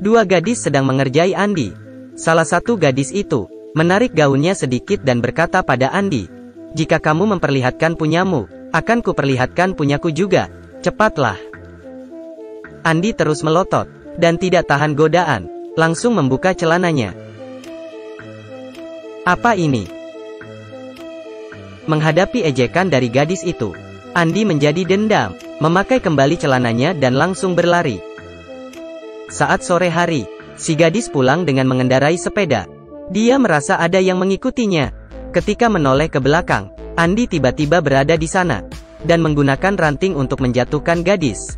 Dua gadis sedang mengerjai Andi. Salah satu gadis itu menarik gaunnya sedikit dan berkata pada Andi, "Jika kamu memperlihatkan punyamu, akan kuperlihatkan punyaku juga. Cepatlah." Andi terus melotot, dan tidak tahan godaan, langsung membuka celananya. Apa ini? Menghadapi ejekan dari gadis itu, Andi menjadi dendam, memakai kembali celananya dan langsung berlari. Saat sore hari, si gadis pulang dengan mengendarai sepeda. Dia merasa ada yang mengikutinya. Ketika menoleh ke belakang, Andi tiba-tiba berada di sana, dan menggunakan ranting untuk menjatuhkan gadis.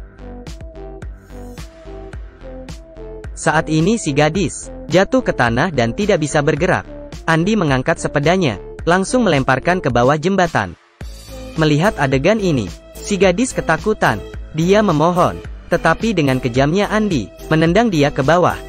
Saat ini si gadis jatuh ke tanah dan tidak bisa bergerak. Andi mengangkat sepedanya, langsung melemparkan ke bawah jembatan. Melihat adegan ini, si gadis ketakutan. Dia memohon, tetapi dengan kejamnya Andi menendang dia ke bawah.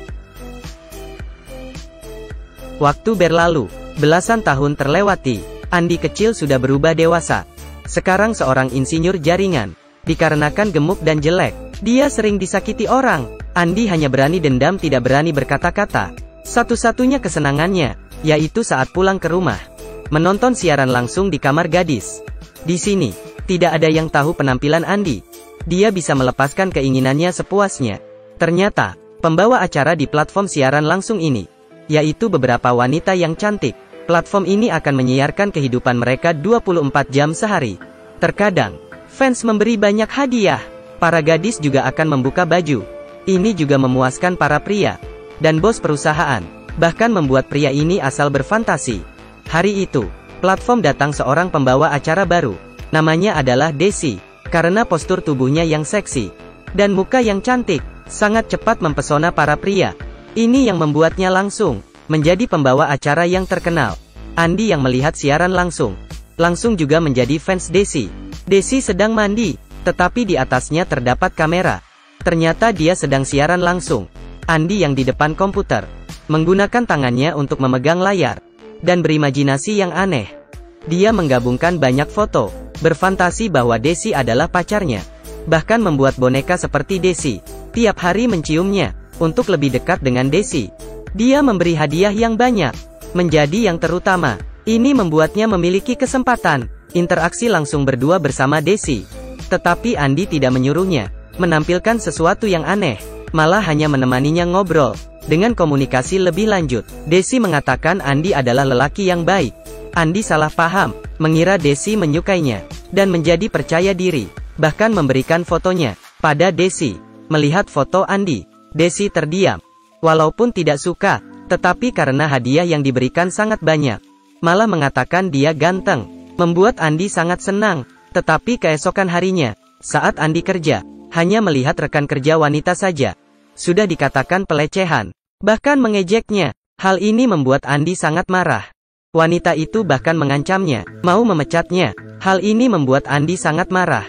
Waktu berlalu, belasan tahun terlewati. Andi kecil sudah berubah dewasa. Sekarang seorang insinyur jaringan. Dikarenakan gemuk dan jelek, dia sering disakiti orang. Andi hanya berani dendam, tidak berani berkata-kata. Satu-satunya kesenangannya, yaitu saat pulang ke rumah, menonton siaran langsung di kamar gadis. Di sini, tidak ada yang tahu penampilan Andi. Dia bisa melepaskan keinginannya sepuasnya. Ternyata, pembawa acara di platform siaran langsung ini, yaitu beberapa wanita yang cantik. Platform ini akan menyiarkan kehidupan mereka 24 jam sehari. Terkadang, fans memberi banyak hadiah. Para gadis juga akan membuka baju. Ini juga memuaskan para pria dan bos perusahaan, bahkan membuat pria ini asal berfantasi. Hari itu, platform datang seorang pembawa acara baru. Namanya adalah Desi. Karena postur tubuhnya yang seksi dan muka yang cantik, sangat cepat mempesona para pria. Ini yang membuatnya langsung menjadi pembawa acara yang terkenal. Andi yang melihat siaran langsung juga menjadi fans Desi. Desi sedang mandi, tetapi di atasnya terdapat kamera. Ternyata dia sedang siaran langsung. Andi yang di depan komputer, menggunakan tangannya untuk memegang layar, dan berimajinasi yang aneh. Dia menggabungkan banyak foto, berfantasi bahwa Desi adalah pacarnya. Bahkan membuat boneka seperti Desi, tiap hari menciumnya, untuk lebih dekat dengan Desi. Dia memberi hadiah yang banyak, menjadi yang terutama. Ini membuatnya memiliki kesempatan interaksi langsung berdua bersama Desi. Tetapi Andi tidak menyuruhnya menampilkan sesuatu yang aneh, malah hanya menemaninya ngobrol. Dengan komunikasi lebih lanjut, Desi mengatakan Andi adalah lelaki yang baik. Andi salah paham, mengira Desi menyukainya, dan menjadi percaya diri, bahkan memberikan fotonya pada Desi. Melihat foto Andi, Desi terdiam. Walaupun tidak suka, tetapi karena hadiah yang diberikan sangat banyak, malah mengatakan dia ganteng, membuat Andi sangat senang. Tetapi keesokan harinya, saat Andi kerja, hanya melihat rekan kerja wanita saja, sudah dikatakan pelecehan, bahkan mengejeknya. Hal ini membuat Andi sangat marah. Wanita itu bahkan mengancamnya, mau memecatnya. Hal ini membuat Andi sangat marah.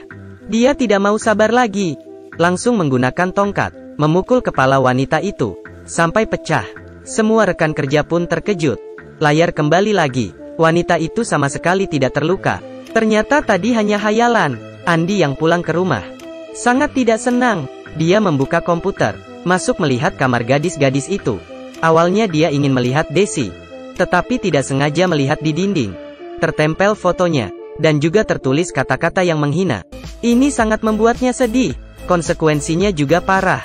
Dia tidak mau sabar lagi, langsung menggunakan tongkat, memukul kepala wanita itu, sampai pecah. Semua rekan kerja pun terkejut. Layar kembali lagi, wanita itu sama sekali tidak terluka. Ternyata tadi hanya hayalan. Andi yang pulang ke rumah, sangat tidak senang. Dia membuka komputer, masuk melihat kamar gadis-gadis itu. Awalnya dia ingin melihat Desi, tetapi tidak sengaja melihat di dinding tertempel fotonya, dan juga tertulis kata-kata yang menghina. Ini sangat membuatnya sedih. Konsekuensinya juga parah.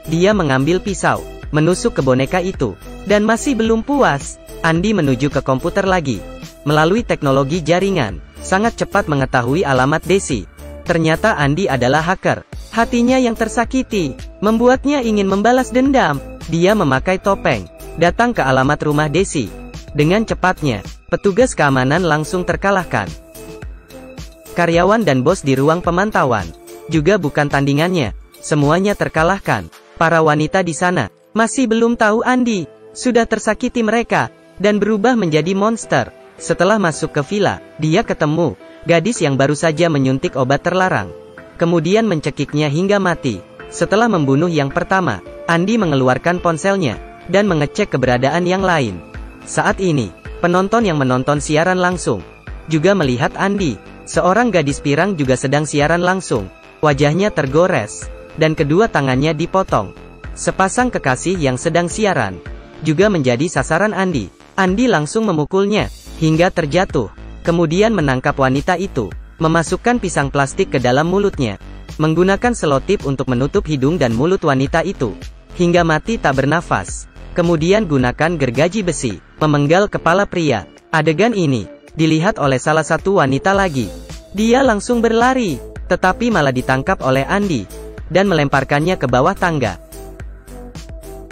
Dia mengambil pisau, menusuk ke boneka itu, dan masih belum puas. Andi menuju ke komputer lagi. Melalui teknologi jaringan, sangat cepat mengetahui alamat Desi. Ternyata Andi adalah hacker. Hatinya yang tersakiti membuatnya ingin membalas dendam. Dia memakai topeng, datang ke alamat rumah Desi. Dengan cepatnya, petugas keamanan langsung terkalahkan. Karyawan dan bos di ruang pemantauan juga bukan tandingannya. Semuanya terkalahkan. Para wanita di sana masih belum tahu Andi sudah tersakiti mereka dan berubah menjadi monster. Setelah masuk ke villa, dia ketemu gadis yang baru saja menyuntik obat terlarang, kemudian mencekiknya hingga mati. Setelah membunuh yang pertama, Andi mengeluarkan ponselnya dan mengecek keberadaan yang lain. Saat ini, penonton yang menonton siaran langsung juga melihat Andi. Seorang gadis pirang juga sedang siaran langsung. Wajahnya tergores dan kedua tangannya dipotong. Sepasang kekasih yang sedang siaran juga menjadi sasaran Andi. Andi langsung memukulnya hingga terjatuh. Kemudian menangkap wanita itu, memasukkan pisang plastik ke dalam mulutnya, menggunakan selotip untuk menutup hidung dan mulut wanita itu hingga mati tak bernafas. Kemudian gunakan gergaji besi, memenggal kepala pria. Adegan ini dilihat oleh salah satu wanita lagi. Dia langsung berlari, tetapi malah ditangkap oleh Andi dan melemparkannya ke bawah tangga.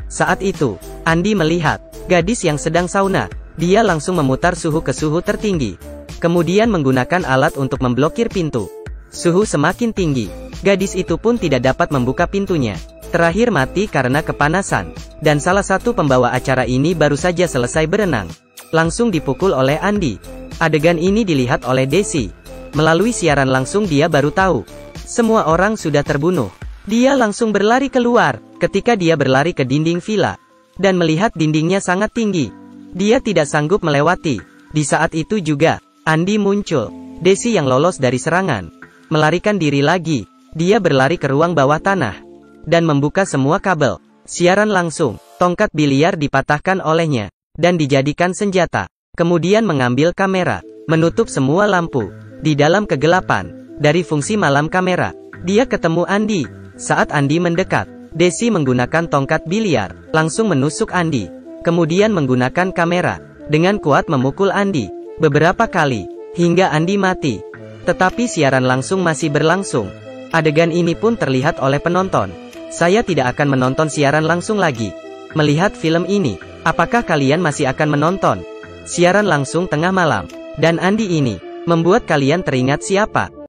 Saat itu, Andi melihat gadis yang sedang sauna. Dia langsung memutar suhu ke suhu tertinggi, kemudian menggunakan alat untuk memblokir pintu. Suhu semakin tinggi, gadis itu pun tidak dapat membuka pintunya. Terakhir mati karena kepanasan, dan salah satu pembawa acara ini baru saja selesai berenang, langsung dipukul oleh Andi. Adegan ini dilihat oleh Desi. Melalui siaran langsung dia baru tahu, semua orang sudah terbunuh. Dia langsung berlari keluar. Ketika dia berlari ke dinding villa, dan melihat dindingnya sangat tinggi, dia tidak sanggup melewati. Di saat itu juga, Andi muncul. Desi yang lolos dari serangan, melarikan diri lagi. Dia berlari ke ruang bawah tanah, dan membuka semua kabel siaran langsung. Tongkat biliar dipatahkan olehnya, dan dijadikan senjata. Kemudian mengambil kamera, menutup semua lampu. Di dalam kegelapan, dari fungsi malam kamera, dia ketemu Andi. Saat Andi mendekat, Desi menggunakan tongkat biliar, langsung menusuk Andi. Kemudian menggunakan kamera, dengan kuat memukul Andi beberapa kali, hingga Andi mati. Tetapi siaran langsung masih berlangsung. Adegan ini pun terlihat oleh penonton. Saya tidak akan menonton siaran langsung lagi. Melihat film ini, apakah kalian masih akan menonton siaran langsung tengah malam? Dan Andi ini membuat kalian teringat siapa?